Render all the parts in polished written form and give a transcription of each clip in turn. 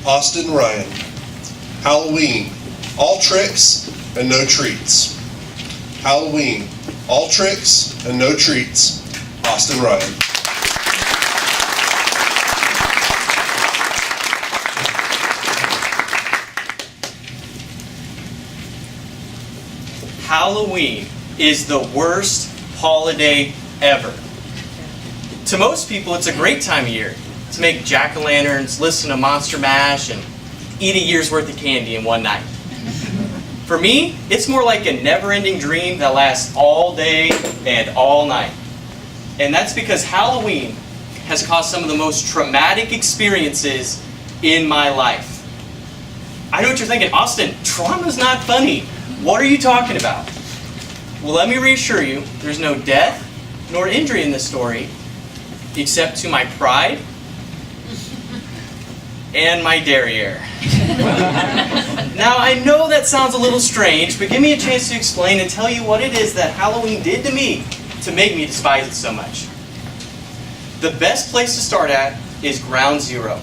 Austin Ryan. Halloween, all tricks and no treats. Halloween, all tricks and no treats. Austin Ryan. Halloween is the worst holiday ever. To most people, it's a great time of year to make jack-o'-lanterns, listen to Monster Mash, and eat a year's worth of candy in one night. For me, it's more like a never-ending dream that lasts all day and all night. And that's because Halloween has caused some of the most traumatic experiences in my life. I know what you're thinking, Austin, trauma's not funny. What are you talking about? Well, let me reassure you, there's no death nor injury in this story, except to my pride and my derriere. Now, I know that sounds a little strange, but give me a chance to explain and tell you what it is that Halloween did to me to make me despise it so much. The best place to start at is ground zero,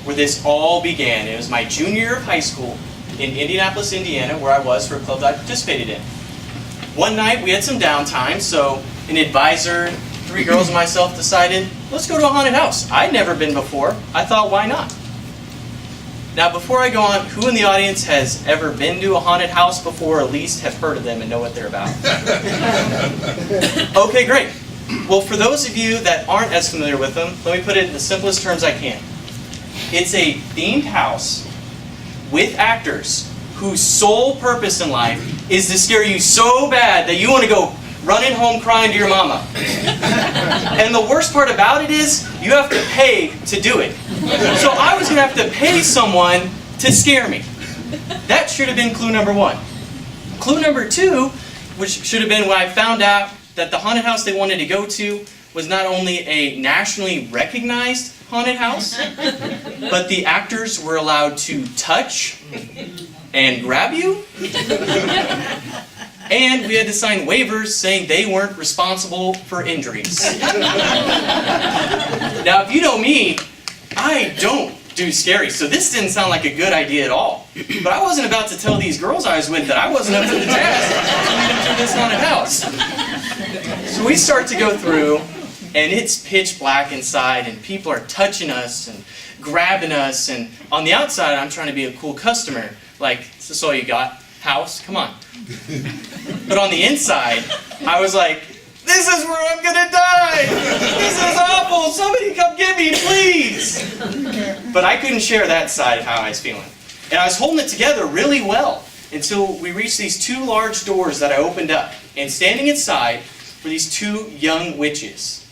where this all began. It was my junior year of high school in Indianapolis, Indiana, where I was for a club that I participated in. One night we had some downtime, so an advisor, 3 girls and myself decided, let's go to a haunted house. I'd never been before. I thought, why not? Now, before I go on, who in the audience has ever been to a haunted house before, or at least have heard of them and know what they're about? Okay, great. Well, for those of you that aren't as familiar with them, let me put it in the simplest terms I can. It's a themed house with actors whose sole purpose in life is to scare you so bad that you want to go running home crying to your mama. And the worst part about it is you have to pay to do it. So I was going to have to pay someone to scare me. That should have been clue number 1. Clue number 2, which should have been when I found out that the haunted house they wanted to go to was not only a nationally recognized haunted house, but the actors were allowed to touch and grab you. And we had to sign waivers saying they weren't responsible for injuries. Now, if you know me, I don't do scary, so this didn't sound like a good idea at all. But I wasn't about to tell these girls I was with that I wasn't up to the task to lead them to this haunted house. So we start to go through, and it's pitch black inside, and people are touching us and grabbing us, and on the outside, I'm trying to be a cool customer. Like, is this all you got? House? Come on. But on the inside, I was like, this is where I'm gonna die! This is awful! Somebody come get me, please! But I couldn't share that side of how I was feeling. And I was holding it together really well until we reached these 2 large doors that I opened up. And standing inside were these 2 young witches.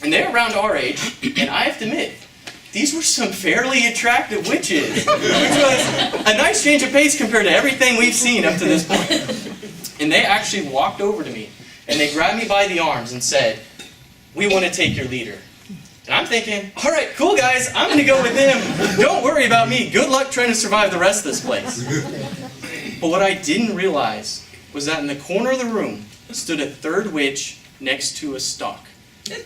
And they're around our age, and I have to admit, these were some fairly attractive witches, which was a nice change of pace compared to everything we've seen up to this point. And they actually walked over to me, and they grabbed me by the arms and said, we want to take your leader. And I'm thinking, all right, cool guys, I'm going to go with him. Don't worry about me. Good luck trying to survive the rest of this place. But what I didn't realize was that in the corner of the room stood a 3rd witch next to a stock.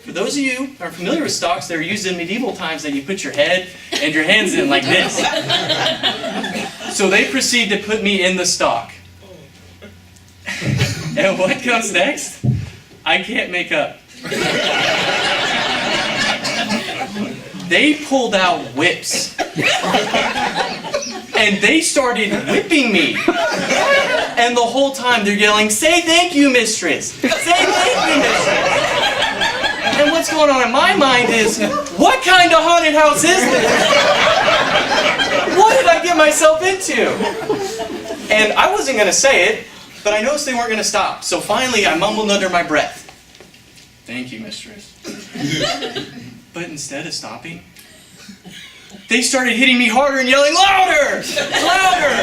For those of you who are familiar with stocks, they were used in medieval times that you put your head and your hands in like this. So they proceed to put me in the stock. And what comes next? I can't make up. They pulled out whips. And they started whipping me. And the whole time they're yelling, say thank you, mistress. Say thank you, mistress. And what's going on in my mind is, what kind of haunted house is this? What did I get myself into? And I wasn't going to say it, but I noticed they weren't going to stop. So finally, I mumbled under my breath, thank you, mistress. But instead of stopping, they started hitting me harder and yelling, louder! Louder!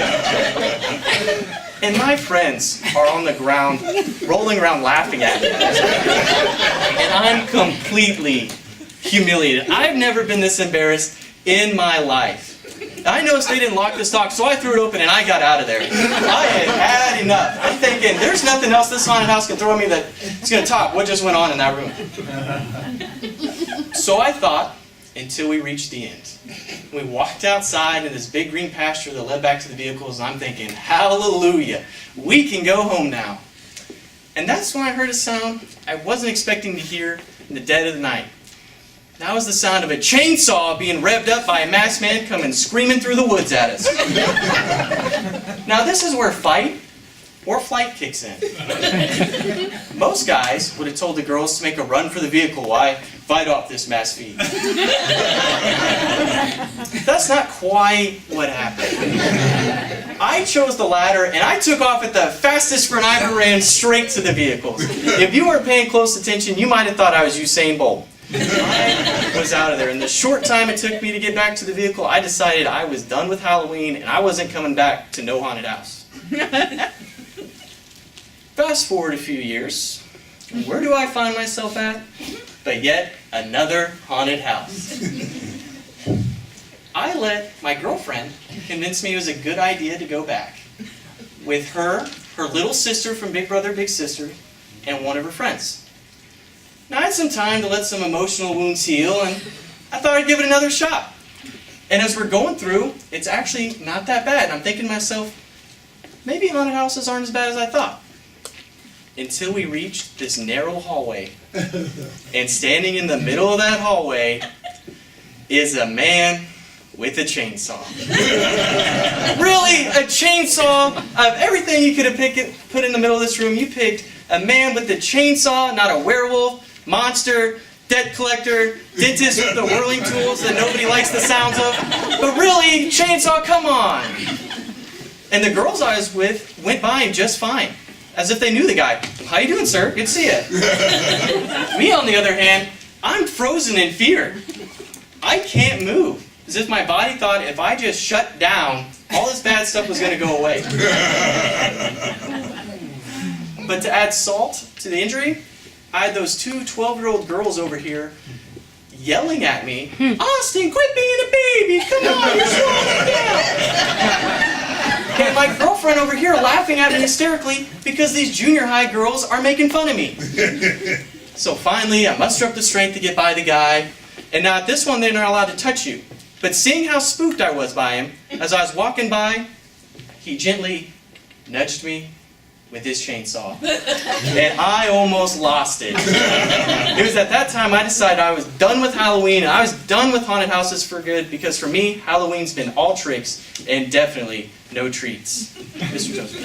And my friends are on the ground, rolling around laughing at me. And I'm completely humiliated. I've never been this embarrassed in my life. I noticed they didn't lock the stock, so I threw it open and I got out of there. I had enough. I'm thinking, there's nothing else this haunted house can throw at me that's going to top what just went on in that room. So I thought, until we reached the end. We walked outside in this big green pasture that led back to the vehicles, and I'm thinking, hallelujah, we can go home now. And that's when I heard a sound I wasn't expecting to hear in the dead of the night. That was the sound of a chainsaw being revved up by a masked man coming screaming through the woods at us. Now this is where fight or flight kicks in. Most guys would have told the girls to make a run for the vehicle. Why? Fight off this mass feed. That's not quite what happened. I chose the latter, and I took off at the fastest sprint I ever ran straight to the vehicles. If you weren't paying close attention, you might have thought I was Usain Bolt. I was out of there. In the short time it took me to get back to the vehicle, I decided I was done with Halloween, and I wasn't coming back to no haunted house. Fast forward a few years, where do I find myself at? But yet another haunted house. I let my girlfriend convince me it was a good idea to go back. With her little sister from Big Brother Big Sister, and one of her friends. Now I had some time to let some emotional wounds heal, and I thought I'd give it another shot. And as we're going through, it's actually not that bad. And I'm thinking to myself, maybe haunted houses aren't as bad as I thought. Until we reached this narrow hallway. And standing in the middle of that hallway is a man with a chainsaw. Really? A chainsaw? Of everything you could have put in the middle of this room, you picked a man with a chainsaw, not a werewolf, monster, debt collector, dentist with the whirling tools that nobody likes the sounds of. But really, chainsaw, come on! And the girls I was with went by him just fine. As if they knew the guy. How you doing, sir? Good to see you. Me, on the other hand, I'm frozen in fear. I can't move. As if my body thought if I just shut down, all this bad stuff was going to go away. But to add salt to the injury, I had those two 12-year-old girls over here yelling at me, Austin, quit being a baby! Come on, you're slowing down! And my girlfriend over here laughing at me hysterically because these junior high girls are making fun of me. So finally, I muster up the strength to get by the guy. And now at this one, they're not allowed to touch you. But seeing how spooked I was by him, as I was walking by, he gently nudged me with his chainsaw. And I almost lost it. It was at that time I decided I was done with Halloween, and I was done with haunted houses for good, because for me, Halloween's been all tricks and definitely no treats. Mr. Joseph.